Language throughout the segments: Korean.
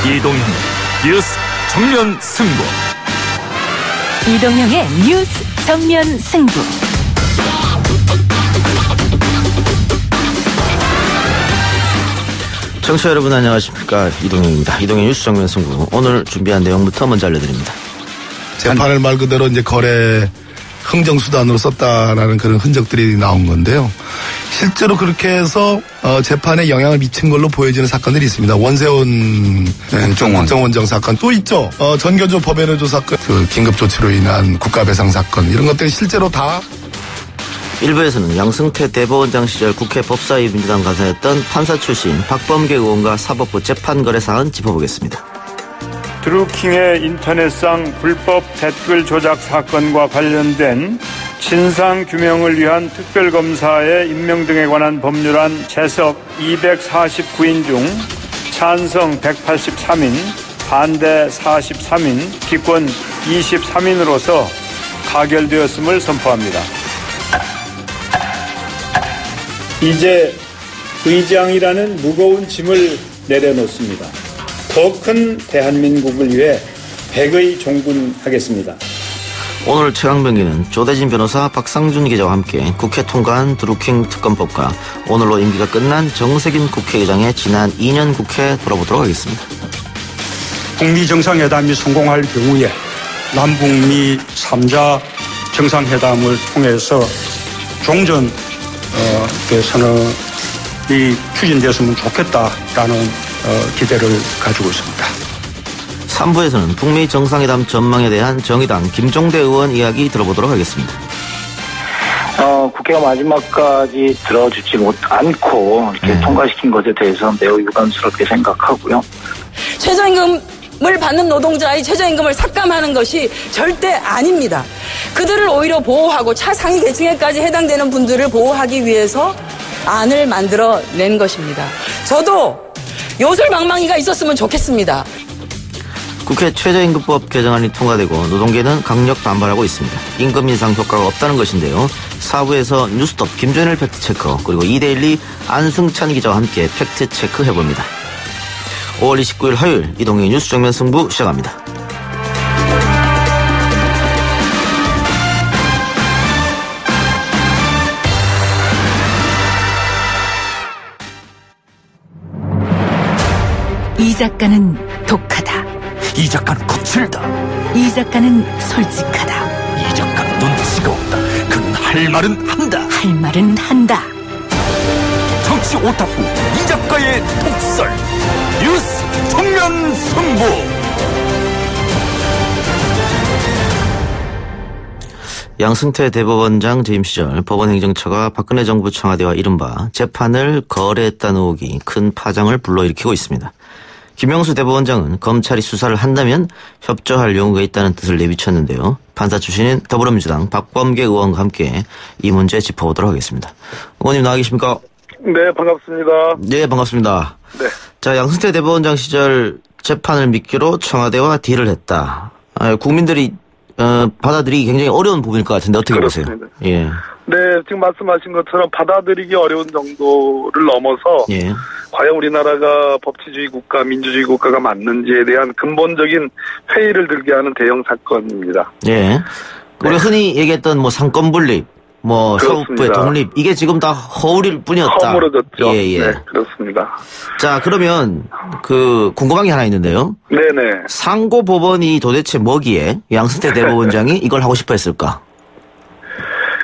이동형 뉴스 정면 승부. 이동형의 뉴스 정면 승부. 청취자 여러분 안녕하십니까, 이동형입니다. 이동형 뉴스 정면 승부. 오늘 준비한 내용부터 먼저 알려드립니다. 재판을 말 그대로 이제 거래 흥정수단으로 썼다라는 그런 흔적들이 나온 건데요. 실제로 그렇게 해서 재판에 영향을 미친 걸로 보여지는 사건들이 있습니다. 원세훈 국정원장 사건 또 있죠. 전교조 법인의조 사건, 그 긴급조치로 인한 국가배상 사건, 이런 것들이 실제로 다. 일부에서는 양승태 대법원장 시절 국회 법사위 민주당 간사였던 판사 출신 박범계 의원과 사법부 재판거래 사안 짚어보겠습니다. 드루킹의 인터넷상 불법 댓글 조작 사건과 관련된 진상규명을 위한 특별검사의 임명 등에 관한 법률안 채석 249인 중 찬성 183인, 반대 43인, 기권 23인으로서 가결되었음을 선포합니다. 이제 의장이라는 무거운 짐을 내려놓습니다. 더 큰 대한민국을 위해 백의 종군하겠습니다. 오늘 최강병기는 조대진 변호사, 박상준 기자와 함께 국회 통과한 드루킹 특검법과 오늘로 임기가 끝난 정세균 국회의장의 지난 2년 국회 돌아보도록 하겠습니다. 북미 정상회담이 성공할 경우에 남북미 3자 정상회담을 통해서 종전 선언이 추진되었으면 좋겠다라는 기대를 가지고 있습니다. 3부에서는 북미 정상회담 전망에 대한 정의당 김종대 의원 이야기 들어보도록 하겠습니다. 국회가 마지막까지 들어주지 않고 이렇게 통과시킨 것에 대해서 매우 유감스럽게 생각하고요. 최저임금을 받는 노동자의 최저임금을 삭감하는 것이 절대 아닙니다. 그들을 오히려 보호하고 차상위 계층에까지 해당되는 분들을 보호하기 위해서 안을 만들어낸 것입니다. 저도 요술방망이가 있었으면 좋겠습니다. 국회 최저임금법 개정안이 통과되고 노동계는 강력 반발하고 있습니다. 임금 인상 효과가 없다는 것인데요. 4부에서 뉴스톱 김종일 팩트체커, 그리고 이데일리 안승찬 기자와 함께 팩트체크 해봅니다. 5월 29일 화요일 이동의 뉴스 정면 승부 시작합니다. 이 작가는 독하다. 이 작가는 거칠다. 이 작가는 솔직하다. 이 작가는 눈치가 없다. 그는 할 말은 한다. 할 말은 한다. 정치 오타쿠 이 작가의 독설. 뉴스 정면 승부. 양승태 대법원장 재임 시절 법원행정처가 박근혜 정부 청와대와 이른바 재판을 거래했다는 의혹이 큰 파장을 불러일으키고 있습니다. 김영수 대법원장은 검찰이 수사를 한다면 협조할 용의가 있다는 뜻을 내비쳤는데요. 판사 출신인 더불어민주당 박범계 의원과 함께 이 문제 짚어보도록 하겠습니다. 의원님 나와 계십니까? 네, 반갑습니다. 네, 반갑습니다. 네. 자, 양승태 대법원장 시절 재판을 미끼로 청와대와 딜을 했다. 국민들이 받아들이기 굉장히 어려운 부분일 것 같은데 어떻게 그렇습니다. 보세요? 예. 네, 지금 말씀하신 것처럼 받아들이기 어려운 정도를 넘어서 예. 과연 우리나라가 법치주의 국가, 민주주의 국가가 맞는지에 대한 근본적인 회의를 들게 하는 대형 사건입니다. 예. 우리가 흔히 얘기했던 뭐 상권 분립, 뭐 사법부의 독립, 이게 지금 다 허울일 뿐이었다. 허물어졌죠. 예, 예. 네, 그렇습니다. 자, 그러면 궁금한 게 하나 있는데요. 네네. 상고법원이 도대체 뭐기에 양승태 대법원장이 이걸 하고 싶어 했을까?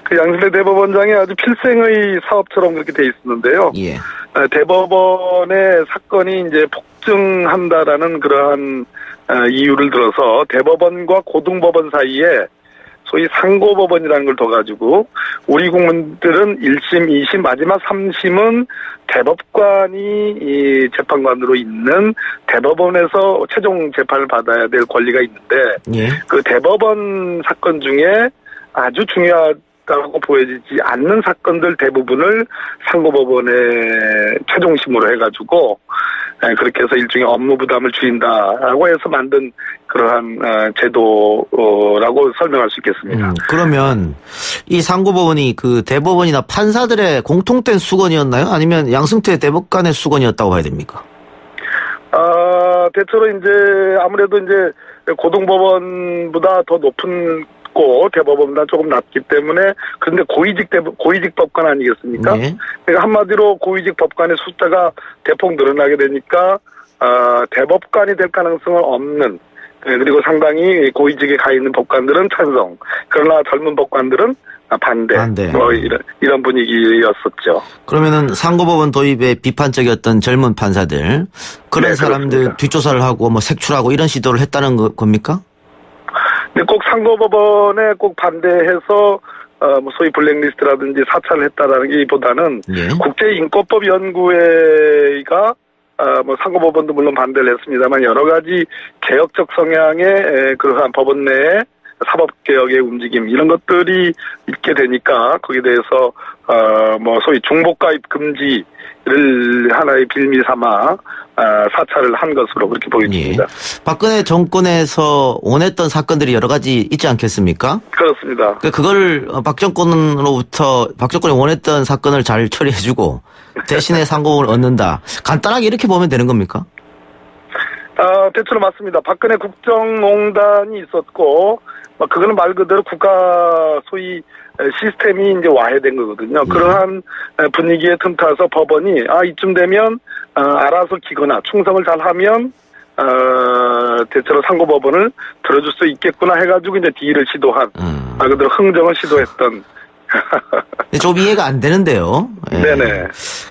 그 양승태 대법원장이 아주 필생의 사업처럼 그렇게 돼 있었는데요. 예. 대법원의 사건이 이제 폭증한다라는 그러한 이유를 들어서 대법원과 고등법원 사이에 소위 상고법원이라는 걸 둬가지고 우리 국민들은 1심, 2심, 마지막 3심은 대법관이 이 재판관으로 있는 대법원에서 최종 재판을 받아야 될 권리가 있는데 예. 그 대법원 사건 중에 아주 중요하다고 보여지지 않는 사건들 대부분을 상고법원의 최종심으로 해가지고 그렇게 해서 일종의 업무 부담을 줄인다라고 해서 만든 그러한 제도라고 설명할 수 있겠습니다. 그러면 이 상고법원이 그 대법원이나 판사들의 공통된 수건이었나요? 아니면 양승태 대법관의 수건이었다고 봐야 됩니까? 대체로 이제 아무래도 이제 고등법원보다 더 높은 대법원보다 조금 낮기 때문에 그런데 고위직 법관 아니겠습니까? 네. 그러니까 한마디로 고위직 법관의 숫자가 대폭 늘어나게 되니까 대법관이 될 가능성은 없는 그리고 상당히 고위직에 가 있는 법관들은 찬성. 그러나 젊은 법관들은 반대. 뭐 이런 분위기였었죠. 그러면은 상고법원 도입에 비판적이었던 젊은 판사들 그런 사람들 그렇습니다. 뒷조사를 하고 뭐 색출하고 이런 시도를 했다는 겁니까? 근데 꼭 상고법원에 꼭 반대해서 뭐 소위 블랙리스트라든지 사찰을 했다라는 게보다는 국제인권법연구회가 뭐 상고법원도 물론 반대를 했습니다만 여러 가지 개혁적 성향의 그러한 법원 내에 사법개혁의 움직임 이런 것들이 있게 되니까 거기에 대해서 뭐 소위 중복가입 금지를 하나의 빌미 삼아 사찰을 한 것으로 그렇게 보입니다. 예. 박근혜 정권에서 원했던 사건들이 여러 가지 있지 않겠습니까? 그렇습니다. 그걸 박정권이 원했던 사건을 잘 처리해주고 대신에 상고법을 얻는다. 간단하게 이렇게 보면 되는 겁니까? 대체로 맞습니다. 박근혜 국정농단이 있었고 그거는 말 그대로 국가 소위 시스템이 이제 와해된 거거든요. 그러한 분위기에 틈타서 법원이 이쯤 되면 알아서 기거나 충성을 잘하면 대체로 상고법원을 들어줄 수 있겠구나 해가지고 이제 딜을 시도한 말 그대로 흥정을 시도했던. 좀 이해가 안 되는데요. 예. 네네.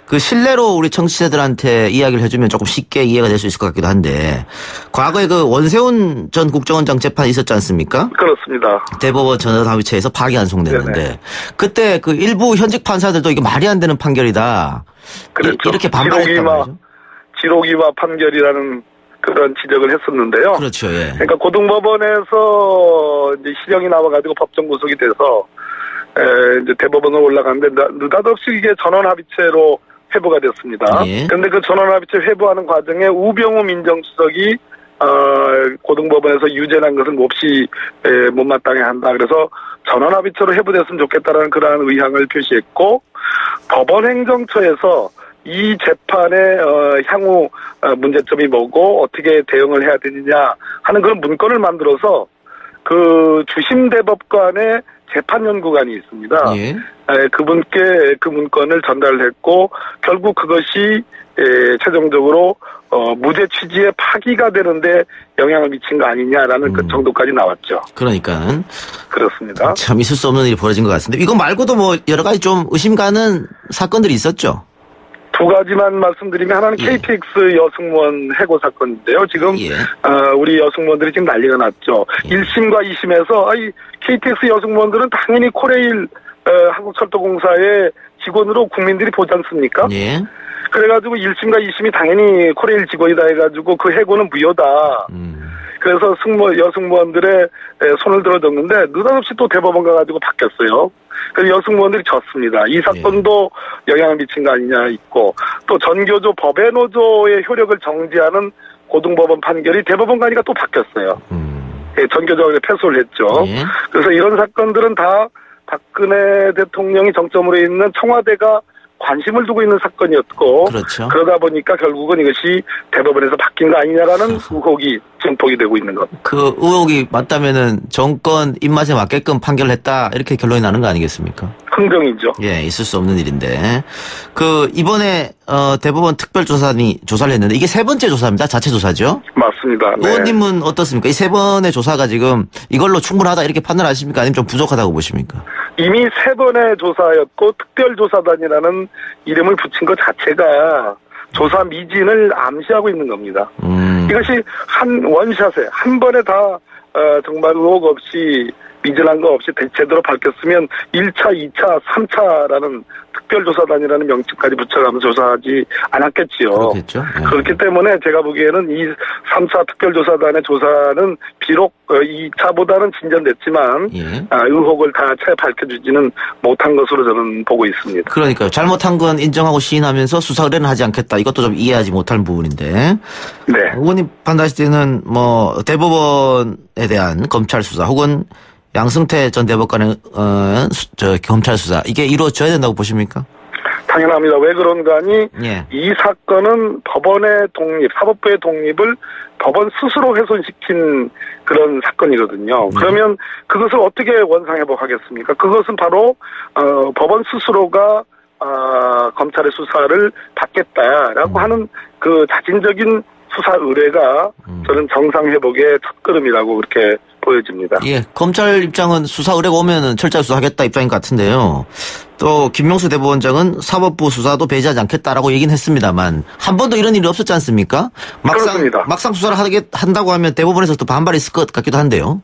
그 실내로 우리 청취자들한테 이야기를 해주면 조금 쉽게 이해가 될 수 있을 것 같기도 한데 과거에 그 원세훈 전 국정원장 재판이 있었지 않습니까? 그렇습니다. 대법원 전원합의체에서 파기환송됐는데 네네. 그때 그 일부 현직 판사들도 이게 말이 안 되는 판결이다. 그렇죠. 이렇게 반발했단 말이죠. 지록이와 판결이라는 그런 지적을 했었는데요. 그렇죠. 예. 그러니까 고등법원에서 이제 실형이 나와가지고 법정 구속이 돼서 이제 대법원으로 올라갔는데 느닷없이 이게 전원합의체로 회부가 됐습니다. 예. 그런데 그 전원합의체 회부하는 과정에 우병우 민정수석이 고등법원에서 유죄난 것을 몹시 못마땅해 한다. 그래서 전원합의체로 회부됐으면 좋겠다라는 그러한 의향을 표시했고 법원행정처에서 이 재판의 향후 문제점이 뭐고 어떻게 대응을 해야 되느냐 하는 그런 문건을 만들어서 그 주심 대법관의 재판연구관이 있습니다. 예. 그분께 그 문건을 전달을 했고 결국 그것이 최종적으로 무죄 취지의 파기가 되는데 영향을 미친 거 아니냐라는 그 정도까지 나왔죠. 그러니까 그렇습니다. 참 있을 수 없는 일이 벌어진 것 같습니다. 이거 말고도 뭐 여러 가지 좀 의심 가는 사건들이 있었죠. 두 가지만 말씀드리면 하나는 KTX 여승무원 해고 사건인데요. 지금 우리 여승무원들이 지금 난리가 났죠. 1심과 2심에서 KTX 여승무원들은 당연히 코레일 한국철도공사의 직원으로 국민들이 보지 않습니까? 예. 그래가지고 1심과 2심이 당연히 코레일 직원이다 해가지고 그 해고는 무효다. 그래서 여승무원들의 손을 들어줬는데 느닷없이 또 대법원 가가지고 바뀌었어요. 그래서 여승무원들이 졌습니다. 이 사건도 영향을 미친 거 아니냐 있고 또 전교조 법외노조의 효력을 정지하는 고등법원 판결이 대법원 가니까 또 바뀌었어요. 전교조가 패소를 했죠. 그래서 이런 사건들은 다 박근혜 대통령이 정점으로 있는 청와대가 관심을 두고 있는 사건이었고 그렇죠. 그러다 보니까 결국은 이것이 대법원에서 바뀐 거 아니냐라는 의혹이 증폭이 되고 있는 겁니다. 그 의혹이 맞다면은 정권 입맛에 맞게끔 판결을 했다 이렇게 결론이 나는 거 아니겠습니까? 흥정이죠. 예, 있을 수 없는 일인데 그 이번에 대법원 특별조사관이 조사를 했는데 이게 세 번째 조사입니다. 자체 조사죠? 맞습니다. 네. 의원님은 어떻습니까? 이 세 번의 조사가 지금 이걸로 충분하다 이렇게 판단하십니까? 아니면 좀 부족하다고 보십니까? 이미 세 번의 조사였고 특별조사단이라는 이름을 붙인 것 자체가 조사 미진을 암시하고 있는 겁니다. 이것이 한 원샷에 한 번에 다 정말 의혹 없이 미진한 거 없이 제대로 밝혔으면 1차, 2차, 3차라는 특별조사단이라는 명칭까지 붙여가면서 조사하지 않았겠지요. 그렇겠죠. 네. 그렇기 때문에 제가 보기에는 이 3차 특별조사단의 조사는 비록 2차보다는 진전됐지만 예. 의혹을 다 채 밝혀주지는 못한 것으로 저는 보고 있습니다. 그러니까요. 잘못한 건 인정하고 시인하면서 수사 의뢰는 하지 않겠다. 이것도 좀 이해하지 못할 부분인데. 네. 의원님 판단하실 때는 뭐 대법원에 대한 검찰 수사 혹은 양승태 전 대법관의 검찰 수사 이게 이루어져야 된다고 보십니까? 당연합니다. 왜 그런가 하니 예. 이 사건은 법원의 독립, 사법부의 독립을 법원 스스로 훼손시킨 그런 사건이거든요. 그러면 그것을 어떻게 원상회복하겠습니까? 그것은 바로 법원 스스로가 검찰의 수사를 받겠다라고 하는 그 자진적인 수사 의뢰가 저는 정상회복의 첫걸음이라고 그렇게 보여집니다. 예, 검찰 입장은 수사 의뢰가 오면은 철저히 수사하겠다 입장인 것 같은데요. 또 김명수 대법원장은 사법부 수사도 배제하지 않겠다라고 얘기는 했습니다만 한 번도 이런 일이 없었지 않습니까? 막상 수사를 한다고 하면 대법원에서 또 반발이 있을 것 같기도 한데요.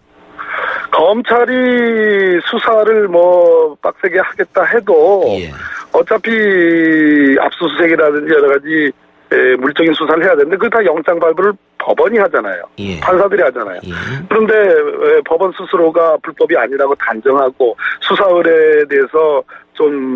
검찰이 수사를 뭐 빡세게 하겠다 해도 예. 어차피 압수수색이라든지 여러 가지 물적인 수사를 해야 되는데 그게 다 영장 발부를 법원이 하잖아요. 예. 판사들이 하잖아요. 예. 그런데 왜 법원 스스로가 불법이 아니라고 단정하고 수사 의뢰에 대해서 좀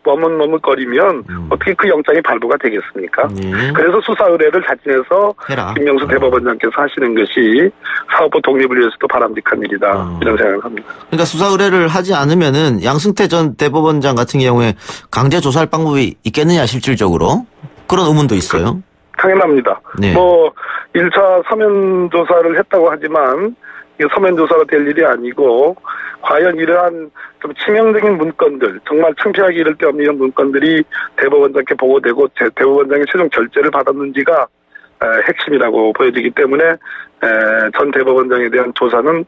머뭇머뭇거리면 어떻게 그 영장이 발부가 되겠습니까? 예. 그래서 수사 의뢰를 자진해서 해라. 김명수 대법원장께서 하시는 것이 사법부 독립을 위해서도 바람직한 일이다. 이런 생각을 합니다. 그러니까 수사 의뢰를 하지 않으면은 양승태 전 대법원장 같은 경우에 강제 조사할 방법이 있겠느냐 실질적으로 그런 의문도 있어요. 당연합니다. 네. 뭐 1차 서면 조사를 했다고 하지만 이게 서면 조사가 될 일이 아니고 과연 이러한 좀 치명적인 문건들 정말 창피하기 이를 데 없는 이런 문건들이 대법원장께 보고되고 대법원장의 최종 결재를 받았는지가 핵심이라고 보여지기 때문에 전 대법원장에 대한 수사는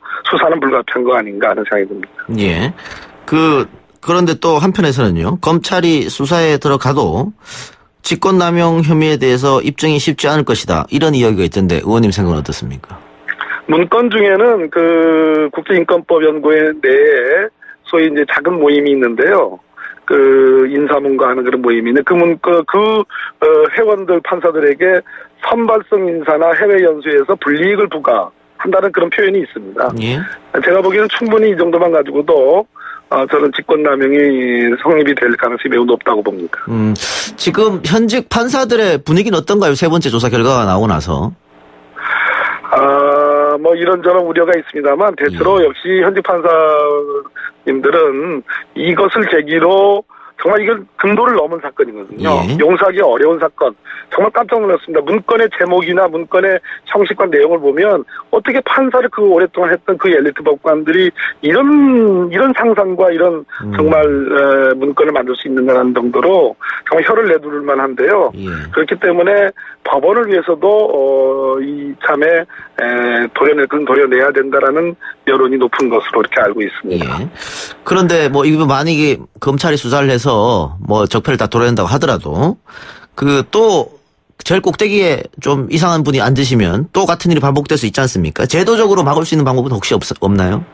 불가피한 거 아닌가 하는 생각이 듭니다. 예. 그런데 또 한편에서는요. 검찰이 수사에 들어가도 직권남용 혐의에 대해서 입증이 쉽지 않을 것이다. 이런 이야기가 있던데 의원님 생각은 어떻습니까? 문건 중에는 그 국제인권법연구회 내에 소위 이제 작은 모임이 있는데요. 그 인사문과 하는 그런 모임이 있는데 회원들 판사들에게 선발성 인사나 해외 연수에서 불이익을 부과한다는 그런 표현이 있습니다. 예. 제가 보기에는 충분히 이 정도만 가지고도 저는 직권남용이 성립이 될 가능성이 매우 높다고 봅니다. 지금 현직 판사들의 분위기는 어떤가요? 세 번째 조사 결과가 나오고 나서. 뭐 이런저런 우려가 있습니다만 대체로 역시 현직 판사님들은 이것을 계기로 정말 이건 금도를 넘은 사건이거든요. 예. 용서하기 어려운 사건. 정말 깜짝 놀랐습니다. 문건의 제목이나 문건의 형식과 내용을 보면 어떻게 판사를 그 오랫동안 했던 그 엘리트 법관들이 이런 상상과 이런 정말 문건을 만들 수 있는가라는 정도로 정말 혀를 내두를 만한데요. 예. 그렇기 때문에 법원을 위해서도 이참에 도려내야 된다라는 여론이 높은 것으로 이렇게 알고 있습니다. 예. 그런데 뭐 이거 만약에 검찰이 수사를 해서 뭐 적폐를 다 도려낸다고 하더라도 또 제일 꼭대기에 좀 이상한 분이 앉으시면 또 같은 일이 반복될 수 있지 않습니까? 제도적으로 막을 수 있는 방법은 혹시 없나요?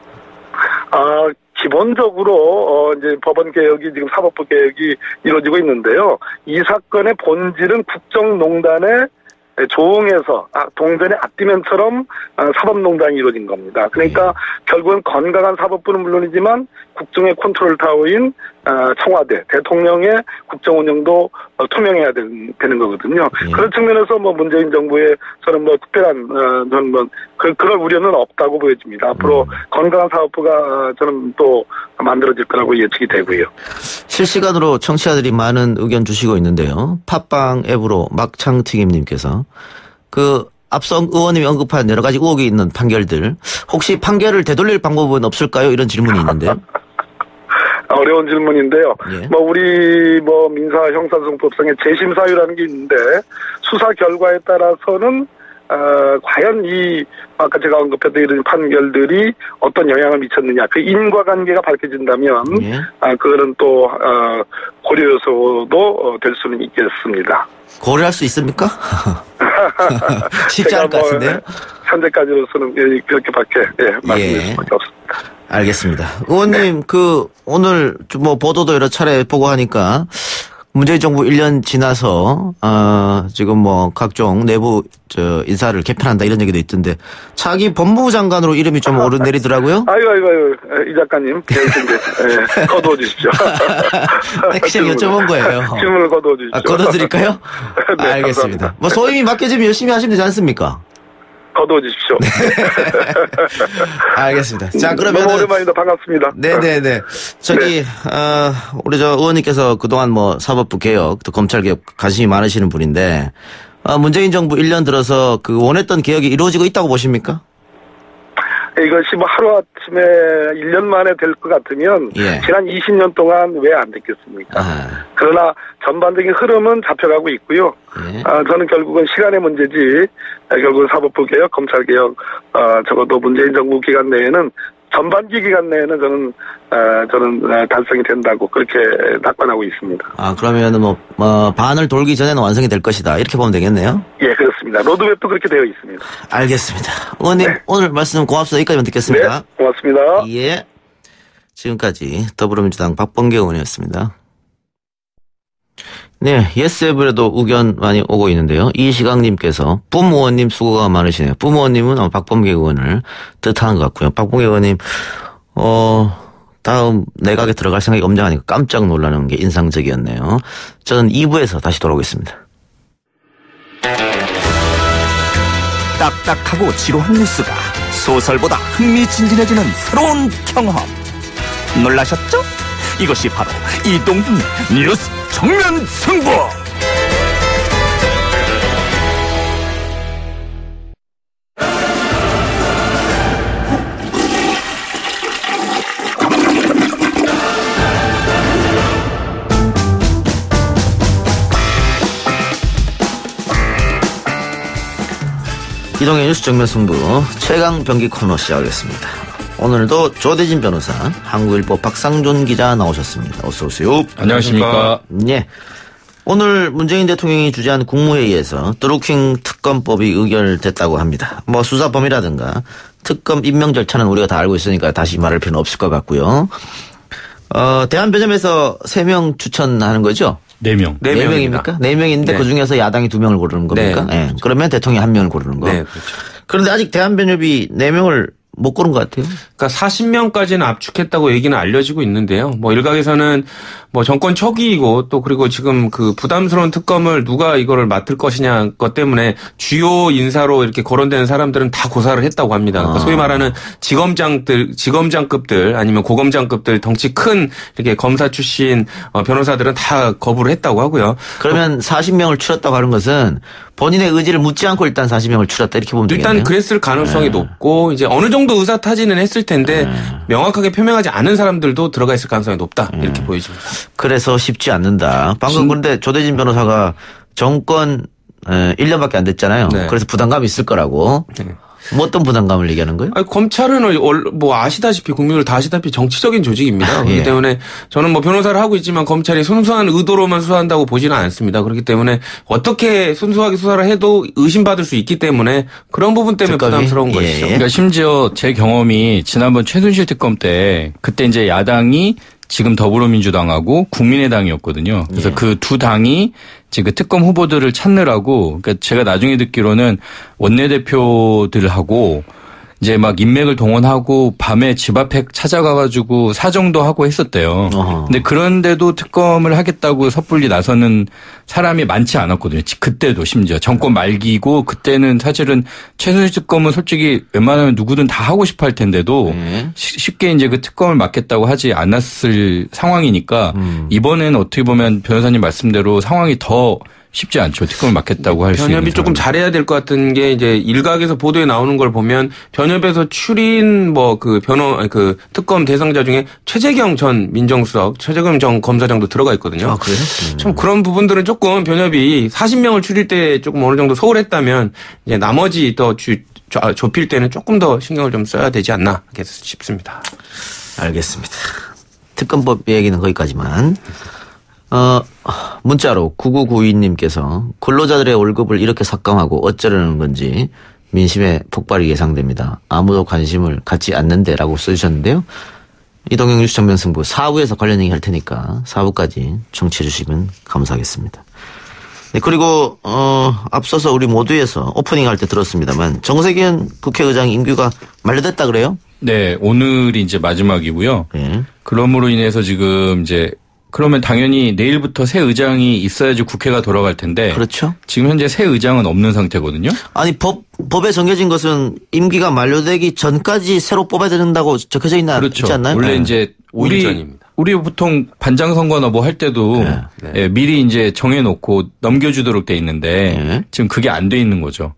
기본적으로 이제 법원 개혁이 지금 사법부 개혁이 이루어지고 있는데요. 이 사건의 본질은 국정농단의 조응해서 동전의 앞뒤면처럼 사법농단이 이루어진 겁니다. 그러니까 결국은 건강한 사법부는 물론이지만 국정의 컨트롤 타워인 청와대, 대통령의 국정 운영도 투명해야 되는 거거든요. 그런 측면에서 뭐 문재인 정부의 저는 뭐 특별한 저는 뭐 그럴 우려는 없다고 보여집니다. 앞으로 건강한 사법부가 저는 또 만들어질 거라고 예측이 되고요. 실시간으로 청취자들이 많은 의견 주시고 있는데요. 팟빵 앱으로 막창튀김님께서 앞서 의원님이 언급한 여러 가지 의혹이 있는 판결들 혹시 판결을 되돌릴 방법은 없을까요? 이런 질문이 있는데요. 어려운 질문인데요. 예. 우리 민사 형사소송법상에 재심 사유라는 게 있는데 수사 결과에 따라서는 과연 아까 제가 언급했던 이런 판결들이 어떤 영향을 미쳤느냐 그 인과관계가 밝혀진다면 예. 그거는 또 고려 요소도 될 수는 있겠습니다. 고려할 수 있습니까? 쉽지 않을 것 같은데요. 현재까지로서는 그렇게밖에 말씀드릴 수밖에 없습니다. 알겠습니다. 의원님, 오늘 뭐 보도도 여러 차례 보고 하니까 문재인 정부 1년 지나서, 지금 뭐 각종 내부 인사를 개편한다 이런 얘기도 있던데 차기 법무부 장관으로 이름이 좀 오르내리더라고요? 아유, 이 작가님. 네, 거두어 주십시오. 그냥 여쭤본 거예요. 질문을 거두어 주십시오. 거둬드릴까요? 네, 알겠습니다. 감사합니다. 뭐 소임이 맡겨지면 열심히 하시면 되지 않습니까? 거두어 주십시오. 알겠습니다. 자, 그러면. 너무 오랜만이다. 반갑습니다. 네네네. 우리 의원님께서 그동안 뭐 사법부 개혁, 또 검찰 개혁 관심이 많으시는 분인데, 문재인 정부 1년 들어서 원했던 개혁이 이루어지고 있다고 보십니까? 이것이 뭐 하루아침에 1년 만에 될 것 같으면 지난 20년 동안 왜 안 됐겠습니까? 그러나 전반적인 흐름은 잡혀가고 있고요. 저는 결국은 시간의 문제지 결국은 사법부 개혁, 검찰 개혁 적어도 문재인 정부 기간 내에는 전반기 기간 내에는 저는 달성이 된다고 그렇게 낙관하고 있습니다. 그러면은 반을 돌기 전에는 완성이 될 것이다. 이렇게 보면 되겠네요? 예, 그렇습니다. 로드맵도 그렇게 되어 있습니다. 알겠습니다. 의원님, 오늘 말씀 고맙습니다. 여기까지만 듣겠습니다. 네, 고맙습니다. 예. 지금까지 더불어민주당 박범계 의원이었습니다. 네, 예스앱에도 의견 많이 오고 있는데요. 이시강님께서 부모원님 수고가 많으시네요. 부모원님은 아마 박범계 의원을 뜻하는 것 같고요. 박범계 의원님, 다음 내각에 들어갈 생각이 엄정하니까 깜짝 놀라는 게 인상적이었네요. 저는 2부에서 다시 돌아오겠습니다. 딱딱하고 지루한 뉴스가 소설보다 흥미진진해지는 새로운 경험. 놀라셨죠? 이것이 바로 이동준의 뉴스 정면 승부. 이동의 뉴스 정면 승부 최강 병기 코너 시작하겠습니다. 오늘도 조대진 변호사, 한국일보 박상존 기자 나오셨습니다. 어서 오세요. 안녕하십니까. 네. 오늘 문재인 대통령이 주재한 국무회의에서 드루킹 특검법이 의결됐다고 합니다. 뭐 수사 범위라든가 특검 임명 절차는 우리가 다 알고 있으니까 다시 말할 필요는 없을 것 같고요. 대한변협에서 3명 추천하는 거죠? 4명. 4명입니까? 4명인데 네. 그중에서 야당이 2명을 고르는 겁니까? 네. 네. 그러면 대통령이 1명을 고르는 거. 네, 그렇죠. 그런데 아직 대한변협이 4명을 못 고른 것 같아요. 그러니까 40명까지는 압축했다고 얘기는 알려지고 있는데요. 뭐 일각에서는 뭐 정권 초기이고 또 그리고 지금 그 부담스러운 특검을 누가 이거를 맡을 것이냐 것 때문에 주요 인사로 이렇게 거론되는 사람들은 다 고사를 했다고 합니다. 그러니까 소위 말하는 지검장급들 아니면 고검장급들 덩치 큰 이렇게 검사 출신 변호사들은 다 거부를 했다고 하고요. 그러면 40명을 추렸다고 하는 것은 본인의 의지를 묻지 않고 일단 40명을 추렸다 이렇게 보면 되겠네요. 일단 그랬을 가능성이 높고 이제 어느 정도 의사 타진은 했을 텐데 명확하게 표명하지 않은 사람들도 들어가 있을 가능성이 높다 이렇게 보여집니다. 그래서 쉽지 않는다. 방금 그런데 조대진 변호사가 정권 1년밖에 안 됐잖아요. 네. 그래서 부담감이 있을 거라고. 네. 뭐 어떤 부담감을 얘기하는 거예요? 아니, 검찰은 뭐 아시다시피 국민들 다 아시다시피 정치적인 조직입니다. 그렇기 때문에 저는 뭐 변호사를 하고 있지만 검찰이 순수한 의도로만 수사한다고 보지는 않습니다. 그렇기 때문에 어떻게 순수하게 수사를 해도 의심받을 수 있기 때문에 그런 부분 때문에 부담스러운 것이죠. 그러니까 심지어 제 경험이 지난번 최순실 특검 때 그때 이제 야당이 지금 더불어민주당하고 국민의당이었거든요. 그래서 그 두 당이 이제 그 특검 후보들을 찾느라고, 그러니까 제가 나중에 듣기로는 원내대표들하고 이제 막 인맥을 동원하고 밤에 집 앞에 찾아가가지고 사정도 하고 했었대요. 근데 그런데도 특검을 하겠다고 섣불리 나서는 사람이 많지 않았거든요. 그때도 심지어 정권 말기고 그때는 사실은 최순실 특검은 솔직히 웬만하면 누구든 다 하고 싶어 할 텐데도 쉽게 이제 그 특검을 맡겠다고 하지 않았을 상황이니까 이번에는 어떻게 보면 변호사님 말씀대로 상황이 더 쉽지 않죠. 특검을 맡겠다고 할 수 있는. 변협이 조금 잘해야 될 것 같은 게 이제 일각에서 보도에 나오는 걸 보면 변협에서 추린 뭐 그 특검 대상자 중에 최재경 전 민정수석, 최재경 전 검사장도 들어가 있거든요. 아, 그래요? 참 그런 부분들은 조금 변협이 40명을 추릴 때 조금 어느 정도 소홀했다면 이제 나머지 더 좁힐 때는 조금 더 신경을 좀 써야 되지 않나 싶습니다. 알겠습니다. 특검법 얘기는 거기까지만. 문자로 9992님께서 근로자들의 월급을 이렇게 삭감하고 어쩌려는 건지 민심의 폭발이 예상됩니다. 아무도 관심을 갖지 않는데라고 써주셨는데요. 이동형 뉴스 정면 승부 4부에서 관련 얘기 할 테니까 4부까지 청취해 주시면 감사하겠습니다. 네, 그리고 앞서서 우리 모두에서 오프닝 할 때 들었습니다만 정세균 국회의장 임기가 만료됐다 그래요? 네, 오늘이 이제 마지막이고요. 네. 그럼으로 인해서 지금 이제 그러면 당연히 내일부터 새 의장이 있어야지 국회가 돌아갈 텐데. 그렇죠. 지금 현재 새 의장은 없는 상태거든요. 아니 법에 정해진 것은 임기가 만료되기 전까지 새로 뽑아야 된다고 적혀져 그렇죠. 있지 않나요? 원래 이제 5일 전입니다. 우리 보통 반장 선거나 뭐 할 때도 예, 미리 이제 정해놓고 넘겨주도록 돼 있는데 지금 그게 안 돼 있는 거죠.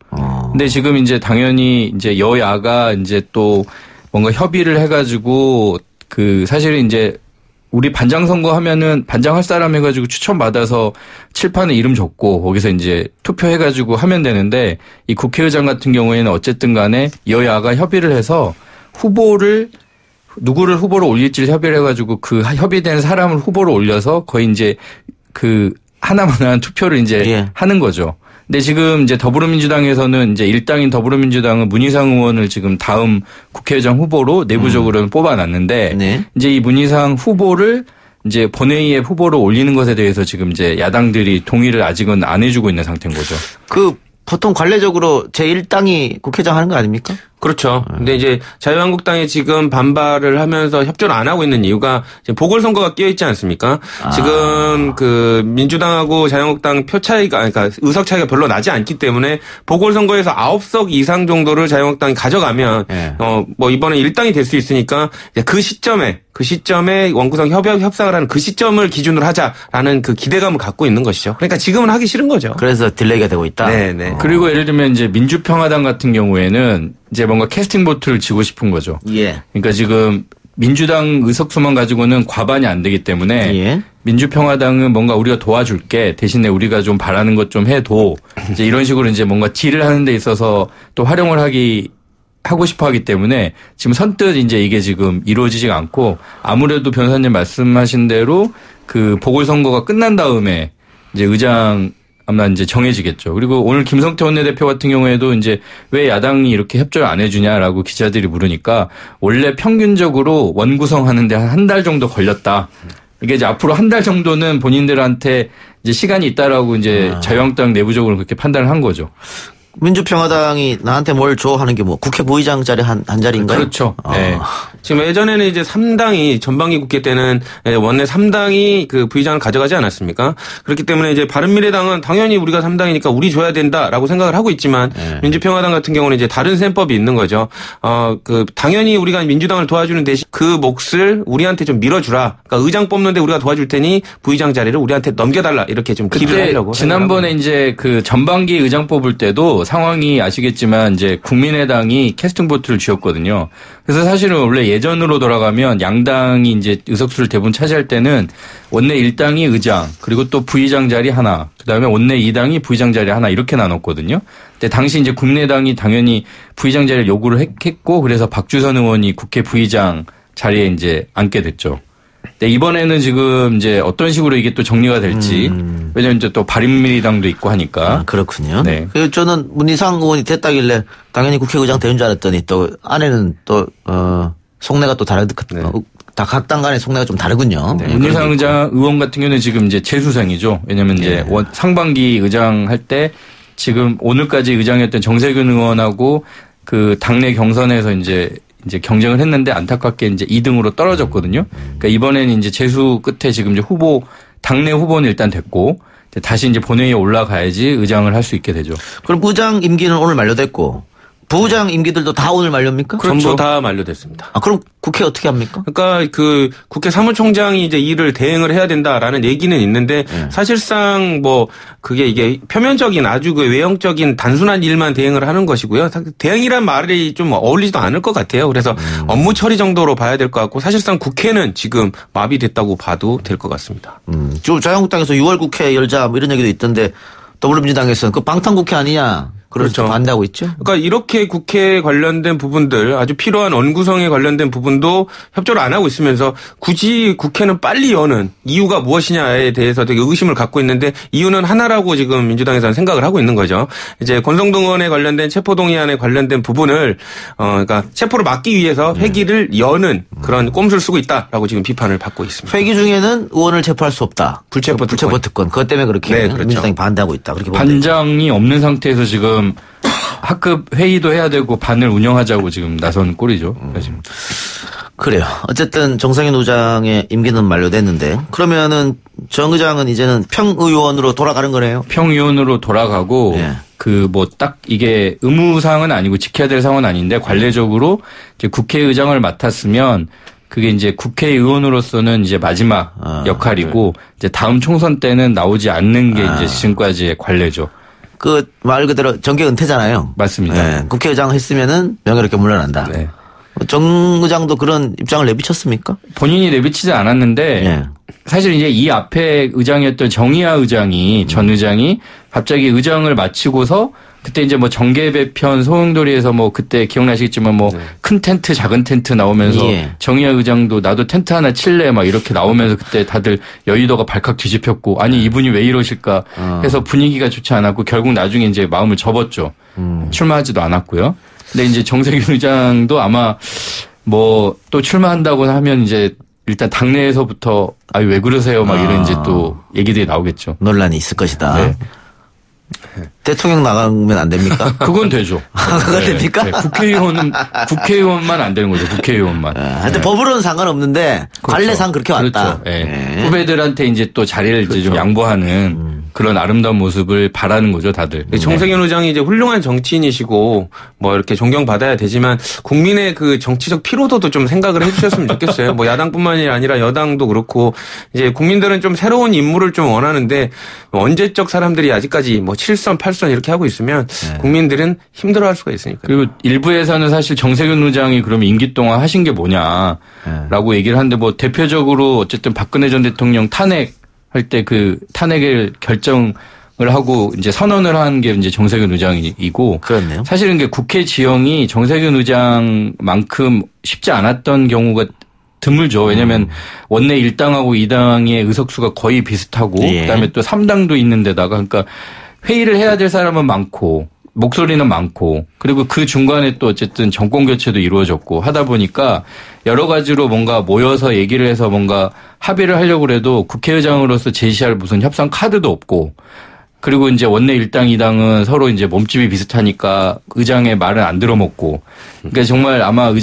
근데 지금 이제 당연히 이제 여야가 이제 또 뭔가 협의를 해가지고 그 사실은 이제 우리 반장 선거 하면은 반장 할 사람 해가지고 추천받아서 칠판에 이름 적고 거기서 이제 투표해가지고 하면 되는데 이 국회의장 같은 경우에는 어쨌든 간에 여야가 협의를 해서 누구를 후보로 올릴지를 협의를 해가지고 그 협의된 사람을 후보로 올려서 거의 이제 그 하나만한 투표를 이제 하는 거죠. 근데 지금 이제 더불어민주당에서는 이제 일당인 더불어민주당은 문희상 의원을 지금 다음 국회의장 후보로 내부적으로는 뽑아놨는데 이제 이 문희상 후보를 이제 본회의에 후보로 올리는 것에 대해서 지금 이제 야당들이 동의를 아직은 안 해주고 있는 상태인 거죠. 보통 관례적으로 제1당이 국회의장 하는 거 아닙니까? 그렇죠. 근데 이제 자유한국당이 지금 반발을 하면서 협조를 안 하고 있는 이유가 지금 보궐선거가 끼어 있지 않습니까? 지금 그 민주당하고 자유한국당 표 차이가, 그러니까 의석 차이가 별로 나지 않기 때문에 보궐선거에서 9석 이상 정도를 자유한국당이 가져가면 뭐 이번에 1당이 될 수 있으니까 그 시점에 원구성 협상을 하는 그 시점을 기준으로 하자라는 그 기대감을 갖고 있는 것이죠. 그러니까 지금은 하기 싫은 거죠. 그래서 딜레이가 되고 있다. 네. 그리고 예를 들면 이제 민주평화당 같은 경우에는 이제 뭔가 캐스팅 보트를 지고 싶은 거죠. 그러니까 지금 민주당 의석수만 가지고는 과반이 안 되기 때문에 민주평화당은 뭔가 우리가 도와줄게 대신에 우리가 좀 바라는 것 좀 해도 이제 이런 식으로 이제 뭔가 딜을 하는 데 있어서 또 활용을 하고 싶어 하기 때문에 지금 선뜻 이제 이게 지금 이루어지지가 않고 아무래도 변호사님 말씀하신 대로 그 보궐선거가 끝난 다음에 이제 의장 아마 이제 정해지겠죠. 그리고 오늘 김성태 원내대표 같은 경우에도 이제 왜 야당이 이렇게 협조를 안 해주냐라고 기자들이 물으니까 원래 평균적으로 원구성하는데 한 달 정도 걸렸다. 이게 이제 앞으로 한 달 정도는 본인들한테 이제 시간이 있다라고 이제 자유한국당 내부적으로 그렇게 판단을 한 거죠. 민주평화당이 나한테 뭘 줘 하는 게 뭐 국회 부의장 자리 한 자리인가요? 그렇죠. 네. 지금 예전에는 이제 3당이 전반기 국회 때는 원내 3당이 그 부의장을 가져가지 않았습니까? 그렇기 때문에 이제 바른미래당은 당연히 우리가 3당이니까 우리 줘야 된다라고 생각을 하고 있지만 민주평화당 같은 경우는 이제 다른 셈법이 있는 거죠. 당연히 우리가 민주당을 도와주는 대신 그 몫을 우리한테 좀 밀어주라. 그러니까 의장 뽑는데 우리가 도와줄 테니 부의장 자리를 우리한테 넘겨달라 이렇게 좀 기를 하려고. 지난번에 이제 그 전반기 의장 뽑을 때도 상황이 아시겠지만 이제 국민의당이 캐스팅 보트를 쥐었거든요. 그래서 사실은 원래 예전으로 돌아가면 양당이 이제 의석수를 대부분 차지할 때는 원내 1당이 의장 그리고 또 부의장 자리 하나 그다음에 원내 2당이 부의장 자리 하나 이렇게 나눴거든요. 근데 당시 이제 국민의당이 당연히 부의장 자리를 요구를 했고 그래서 박주선 의원이 국회 부의장 자리에 이제 앉게 됐죠. 네, 이번에는 지금 이제 어떤 식으로 이게 또 정리가 될지 왜냐면 이제 또 바른미래당도 있고 하니까. 그렇군요. 네. 그리고 저는 문희상 의원이 됐다길래 당연히 국회의장 되는 줄 알았더니 또 안에는 또 속내가 또 다 각 당 간의 속내가 좀 다르군요. 네. 문희상 의원 같은 경우는 지금 이제 재수생이죠. 왜냐면 이제 상반기 의장 할 때 지금 오늘까지 의장이었던 정세균 의원하고 그 당내 경선에서 이제 경쟁을 했는데 안타깝게 이제 2등으로 떨어졌거든요. 그러니까 이번에는 이제 재수 끝에 지금 이제 당내 후보는 일단 됐고 다시 이제 본회의에 올라가야지 의장을 할 수 있게 되죠. 그럼 부장 임기는 오늘 만료됐고 부장 임기들도 다 오늘 만료입니까? 그렇죠. 전부 다 만료됐습니다. 그럼 국회 어떻게 합니까? 그러니까 그 국회 사무총장이 이제 일을 대행을 해야 된다라는 얘기는 있는데 사실상 뭐 그게 이게 표면적인 아주 그 외형적인 단순한 일만 대행을 하는 것이고요. 대행이란 말이 좀 어울리지도 않을 것 같아요. 그래서 업무 처리 정도로 봐야 될 것 같고 사실상 국회는 지금 마비됐다고 봐도 될 것 같습니다. 좀 자유한국당에서 6월 국회 열자 뭐 이런 얘기도 있던데 더불어민주당에서는 그 방탄국회 아니냐. 그렇죠. 반대하고 있죠. 그러니까 이렇게 국회에 관련된 부분들 아주 필요한 원구성에 관련된 부분도 협조를 안 하고 있으면서 굳이 국회는 빨리 여는 이유가 무엇이냐에 대해서 되게 의구심을 갖고 있는데 이유는 하나라고 지금 민주당에서는 생각을 하고 있는 거죠. 이제 권성동 의원에 관련된 체포동의안에 관련된 부분을 그러니까 체포를 막기 위해서 회기를 여는 그런 꼼수를 쓰고 있다라고 지금 비판을 받고 있습니다. 회기 중에는 의원을 체포할 수 없다. 불체포 특권. 그것 때문에 그렇게 네, 그렇죠. 민주당이 반대하고 있다. 그렇게 반장이 없는 상태에서 지금 학급 회의도 해야 되고 반을 운영하자고 지금 나선 꼴이죠. 사실. 그래요. 어쨌든 정상현 의장의 임기는 만료됐는데 그러면은 정 의장은 이제는 평의원으로 돌아가는 거네요. 평의원으로 돌아가고 그 뭐 딱 이게 의무사항은 아니고 지켜야 될 사항은 아닌데 관례적으로 이제 국회의장을 맡았으면 그게 이제 국회의원으로서는 이제 마지막 역할이고 이제 다음 총선 때는 나오지 않는 게 이제 지금까지의 관례죠. 그 말 그대로 정계 은퇴잖아요. 맞습니다. 네. 국회의장 했으면은 명예롭게 물러난다. 네. 정 의장도 그런 입장을 내비쳤습니까? 본인이 내비치지 않았는데 사실 이제 이 앞에 의장이었던 정의아 의장이 전 의장이 갑자기 의장을 마치고서 그때 이제 뭐 정계배편 소용돌이에서 뭐 그때 기억나시겠지만 뭐 큰 텐트 작은 텐트 나오면서 정의아 의장도 나도 텐트 하나 칠래 막 이렇게 나오면서 그때 다들 여의도가 발칵 뒤집혔고 아니 이분이 왜 이러실까 해서 분위기가 좋지 않았고 결국 나중에 이제 마음을 접었죠. 출마하지도 않았고요. 근데 이제 정세균 의장도 아마 뭐 또 출마한다고 하면 이제 일단 당내에서부터 아유 왜 그러세요 막 이런 이제 또 얘기들이 나오겠죠. 논란이 있을 것이다. 네. 대통령 나가면 안 됩니까? 그건 되죠. 그건 됩니까? 네. 국회의원만 안 되는 거죠. 국회의원만. 하여튼 법으로는 상관없는데 관례상 그렇게 왔다. 그렇죠. 네. 후배들한테 이제 또 자리를 이제 좀 양보하는 그런 아름다운 모습을 바라는 거죠, 다들. 정세균 의장이 이제 훌륭한 정치인이시고 뭐 이렇게 존경받아야 되지만 국민의 그 정치적 피로도도 좀 생각을 해주셨으면 좋겠어요. 뭐 야당뿐만이 아니라 여당도 그렇고 이제 국민들은 좀 새로운 인물을 좀 원하는데 언제적 사람들이 아직까지 뭐 7선, 8선 이렇게 하고 있으면 국민들은 힘들어할 수가 있으니까. 그리고 일부에서는 사실 정세균 의장이 그러면 임기 동안 하신 게 뭐냐라고 얘기를 하는데 뭐 대표적으로 어쨌든 박근혜 전 대통령 탄핵 할 때 그 탄핵을 결정을 하고 이제 선언을 한 게 이제 정세균 의장이고. 그렇네요. 사실은 그 국회 지형이 정세균 의장만큼 쉽지 않았던 경우가 드물죠. 왜냐하면 원내 1당하고 2당의 의석수가 거의 비슷하고 그다음에 또 3당도 있는 데다가 그러니까 회의를 해야 될 사람은 많고 목소리는 많고 그리고 그 중간에 또 어쨌든 정권 교체도 이루어졌고 하다 보니까 여러 가지로 뭔가 모여서 얘기를 해서 뭔가 합의를 하려고 해도 국회의장으로서 제시할 무슨 협상 카드도 없고 그리고 이제 원내 1당 2당은 서로 이제 몸집이 비슷하니까 의장의 말은 안 들어먹고 그러니까 정말 아마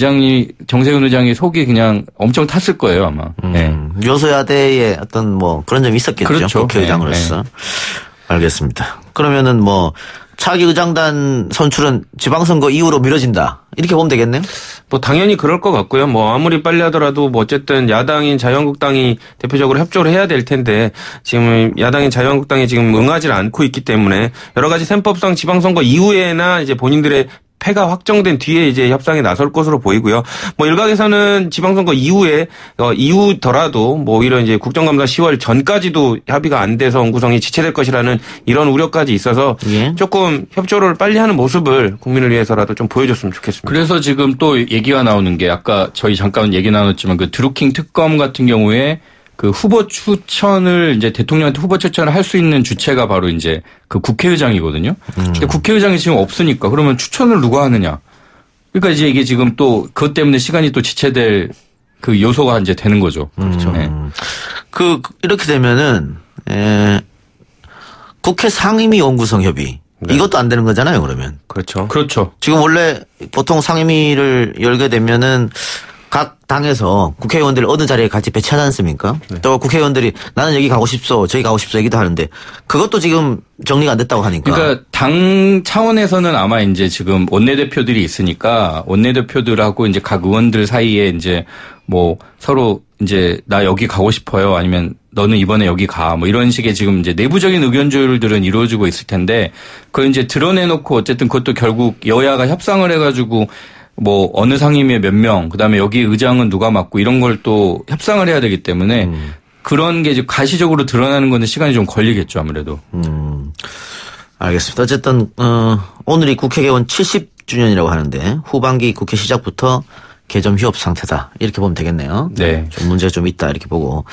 정세균 의장이 속이 그냥 엄청 탔을 거예요 아마. 네. 여소야대의 어떤 뭐 그런 점이 있었겠죠. 그렇죠. 국회의장으로서. 알겠습니다. 그러면은 뭐 차기 의장단 선출은 지방선거 이후로 미뤄진다. 이렇게 보면 되겠네요. 뭐 당연히 그럴 것 같고요. 뭐 아무리 빨리 하더라도 뭐 어쨌든 야당인 자유한국당이 대표적으로 협조를 해야 될 텐데 지금 야당인 자유한국당이 지금 응하지 않고 있기 때문에 여러 가지 셈법상 지방선거 이후에나 이제 본인들의 패가 확정된 뒤에 이제 협상에 나설 것으로 보이고요. 뭐 일각에서는 지방선거 이후더라도 뭐 오히려 이제 국정감사 10월 전까지도 합의가 안 돼서 원구성이 지체될 것이라는 이런 우려까지 있어서 조금 협조를 빨리 하는 모습을 국민을 위해서라도 좀 보여줬으면 좋겠습니다. 그래서 지금 또 얘기가 나오는 게 아까 저희 잠깐 얘기 나눴지만 그 드루킹 특검 같은 경우에 그 후보 추천을 이제 대통령한테 후보 추천을 할 수 있는 주체가 바로 이제 그 국회의장이거든요. 근데 국회의장이 지금 없으니까 그러면 추천을 누가 하느냐. 그러니까 이제 이게 지금 또 그것 때문에 시간이 또 지체될 그 요소가 이제 되는 거죠. 그렇죠. 네. 이렇게 되면은 국회 상임위 원구성 협의. 이것도 안 되는 거잖아요, 그러면. 그렇죠. 그렇죠. 지금 원래 보통 상임위를 열게 되면은 각 당에서 국회의원들을 어느 자리에 같이 배치하지 않습니까? 또 국회의원들이 나는 여기 가고 싶소, 저기 가고 싶소 얘기도 하는데 그것도 지금 정리가 안 됐다고 하니까. 그러니까 당 차원에서는 아마 이제 지금 원내대표들이 있으니까 원내대표들하고 이제 각 의원들 사이에 이제 뭐 서로 이제 나 여기 가고 싶어요. 아니면 너는 이번에 여기 가. 뭐 이런 식의 지금 이제 내부적인 의견 조율들은 이루어지고 있을 텐데 그걸 이제 드러내놓고 어쨌든 그것도 결국 여야가 협상을 해가지고 뭐 어느 상임위에 몇 명, 그다음에 여기 의장은 누가 맡고 이런 걸 또 협상을 해야 되기 때문에 그런 게 이제 가시적으로 드러나는 거는 시간이 좀 걸리겠죠 아무래도. 알겠습니다. 어쨌든 오늘이 국회 개원 70주년이라고 하는데 후반기 국회 시작부터 개점 휴업 상태다. 이렇게 보면 되겠네요. 네. 좀 문제가 좀 있다. 이렇게 보고.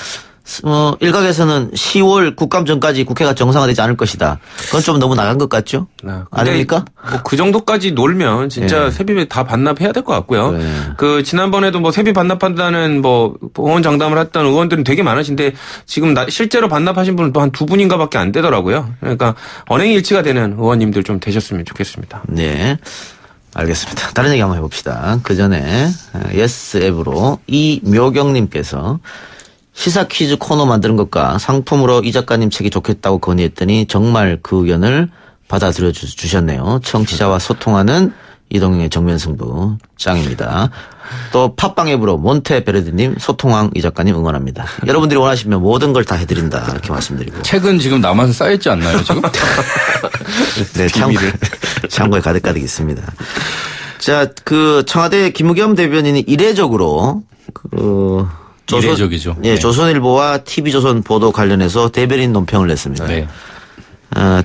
일각에서는 10월 국감 전까지 국회가 정상화되지 않을 것이다. 그건 좀 너무 나간 것 같죠? 아닙니까? 뭐 그 정도까지 놀면 진짜 네. 세비 다 반납해야 될 것 같고요. 네. 그 지난번에도 뭐 세비 반납한다는 뭐 의원 장담을 했던 의원들은 되게 많으신데 지금 실제로 반납하신 분은 또 한 두 분인가밖에 안 되더라고요. 그러니까 언행일치가 되는 의원님들 좀 되셨으면 좋겠습니다. 네. 알겠습니다. 다른 얘기 한번 해봅시다. 그 전에 예스 앱으로 이묘경님께서 시사 퀴즈 코너 만드는 것과 상품으로 이 작가님 책이 좋겠다고 건의했더니 정말 그 의견을 받아들여 주셨네요. 청취자와 소통하는 이동영의 정면승부 짱입니다. 또 팟빵 앱으로 몬테베르드님, 소통왕 이 작가님 응원합니다. 여러분들이 원하시면 모든 걸 다 해드린다 이렇게 말씀드리고. 책은 지금 남아서 쌓여있지 않나요 지금? 네, 창고에 가득가득 있습니다. 자, 그 청와대 김우겸 대변인이 이례적으로 이례적이죠. 예, 네. 조선일보와 TV조선 보도 관련해서 대변인 논평을 냈습니다. 네.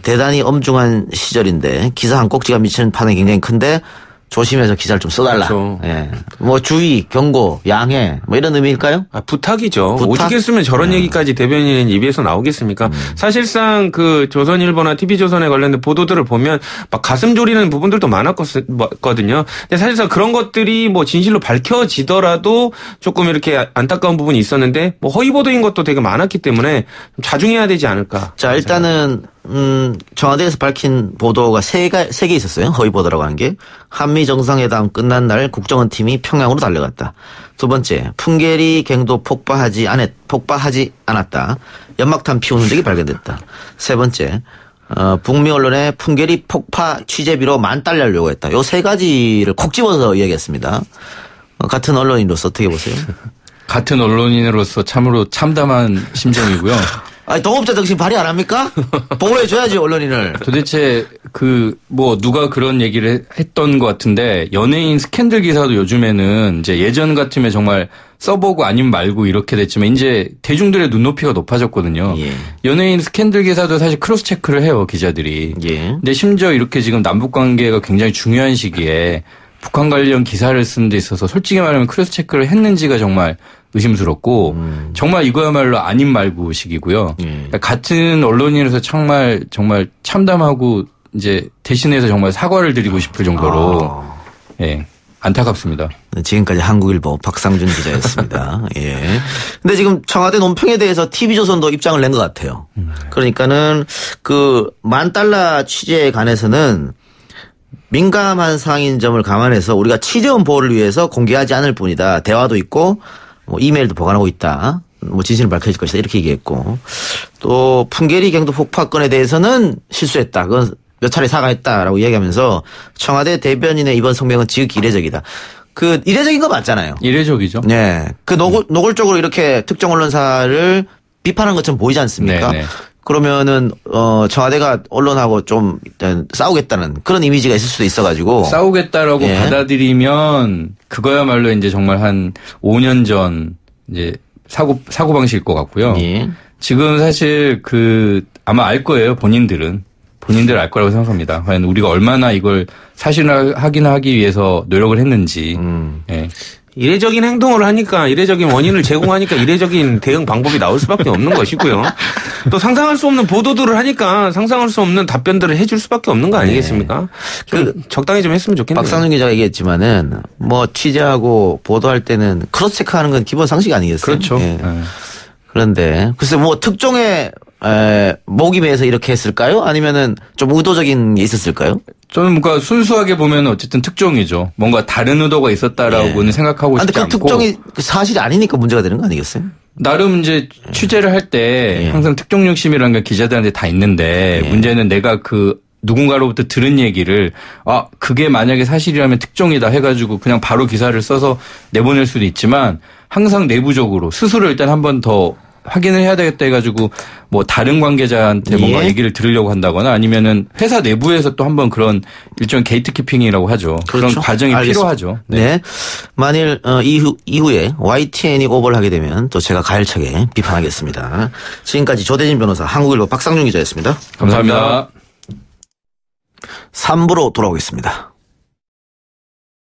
대단히 엄중한 시절인데 기사 한 꼭지가 미치는 판이 굉장히 큰데 조심해서 기사를 좀 써달라. 그렇죠. 예. 뭐 주의, 경고, 양해 뭐 이런 의미일까요? 부탁이죠. 부탁? 오죽했으면 저런 얘기까지 대변인 입에서 나오겠습니까? 사실상 그 조선일보나 TV조선에 관련된 보도들을 보면 막 가슴 졸이는 부분들도 많았거든요. 근데 사실상 그런 것들이 뭐 진실로 밝혀지더라도 조금 이렇게 안타까운 부분이 있었는데 뭐 허위 보도인 것도 되게 많았기 때문에 좀 자중해야 되지 않을까. 자, 일단은 청와대에서 밝힌 보도가 세 개 있었어요. 허위 보도라고 하는 게. 한미 정상회담 끝난 날 국정원팀이 평양으로 달려갔다. 두 번째, 풍계리 갱도 폭파하지 않았다. 연막탄 피운 흔적이 발견됐다. 세 번째, 북미 언론에 풍계리 폭파 취재비로 $10,000 요구했다. 요 세 가지를 콕 집어서 이야기했습니다. 같은 언론인으로서 어떻게 보세요? 같은 언론인으로서 참으로 참담한 심정이고요. 아니, 동업자 정신 발휘 안 합니까? 보호해줘야지, 언론인을. 도대체 누가 그런 얘기를 했던 것 같은데, 연예인 스캔들 기사도 요즘에는 이제 예전 같으면 정말 써보고 아니면 말고 이렇게 됐지만, 이제 대중들의 눈높이가 높아졌거든요. 예. 연예인 스캔들 기사도 사실 크로스 체크를 해요, 기자들이. 예. 근데 심지어 이렇게 지금 남북 관계가 굉장히 중요한 시기에 북한 관련 기사를 쓰는 데 있어서 솔직히 말하면 크로스 체크를 했는지가 정말 의심스럽고 정말 이거야말로 아닌 말고식이고요. 같은 언론인으로서 정말 참담하고 이제 대신해서 정말 사과를 드리고 싶을 정도로 예, 안타깝습니다. 지금까지 한국일보 박상준 기자였습니다. 예. 근데 지금 청와대 논평에 대해서 TV조선도 입장을 낸 것 같아요. 그러니까는 그 $10,000 취재에 관해서는 민감한 사항인 점을 감안해서 우리가 취재원 보호를 위해서 공개하지 않을 뿐이다. 대화도 있고 뭐 이메일도 보관하고 있다. 뭐 진실을 밝혀질 것이다. 이렇게 얘기했고 또 풍계리 갱도 폭파 건에 대해서는 실수했다. 그건 몇 차례 사과했다라고 이야기하면서 청와대 대변인의 이번 성명은 지극히 이례적이다. 그 이례적인 거 맞잖아요. 이례적이죠. 네. 그 노골적으로 이렇게 특정 언론사를 비판한 것처럼 보이지 않습니까? 네네. 그러면은 청와대가 언론하고 좀 싸우겠다는 그런 이미지가 있을 수도 있어가지고 싸우겠다라고 받아들이면 그거야말로 이제 정말 한 5년 전 이제 사고 방식일 것 같고요. 예. 지금 사실 아마 알 거예요. 본인들 알 거라고 생각합니다. 과연 우리가 얼마나 이걸 사실하기 위해서 노력을 했는지. 예. 이례적인 행동을 하니까 이례적인 원인을 제공하니까 이례적인 대응 방법이 나올 수밖에 없는 것이고요. 또 상상할 수 없는 보도들을 하니까 상상할 수 없는 답변들을 해줄 수밖에 없는 거 아니겠습니까? 좀 적당히 좀 했으면 좋겠네요. 박상준 기자가 얘기했지만은 뭐 취재하고 보도할 때는 크로스 체크하는 건 기본 상식 아니겠어요? 그렇죠. 예. 그런데 글쎄 뭐 특종의 모임에서 이렇게 했을까요? 아니면은 좀 의도적인 게 있었을까요? 저는 뭔가 순수하게 보면 어쨌든 특종이죠. 뭔가 다른 의도가 있었다라고는 생각하고 싶지 않고. 근데 그 특종이 사실이 아니니까 문제가 되는 거 아니겠어요? 나름 이제 취재를 할 때 항상 특종 욕심이라는 게 기자들한테 다 있는데 문제는 내가 누군가로부터 들은 얘기를 그게 만약에 사실이라면 특종이다 해가지고 그냥 바로 기사를 써서 내보낼 수도 있지만 항상 내부적으로 스스로 일단 한 번 더 확인을 해야 되겠다 해가지고 뭐 다른 관계자한테 뭔가 얘기를 들으려고 한다거나 아니면은 회사 내부에서 또 한번 그런 일종의 게이트키핑이라고 하죠. 그렇죠. 그런 과정이 필요하죠. 네. 만일 이후에 YTN이 오버를 하게 되면 또 제가 가열차게 비판하겠습니다. 지금까지 조대진 변호사, 한국일보 박상준 기자였습니다. 감사합니다. 3부로 돌아오겠습니다.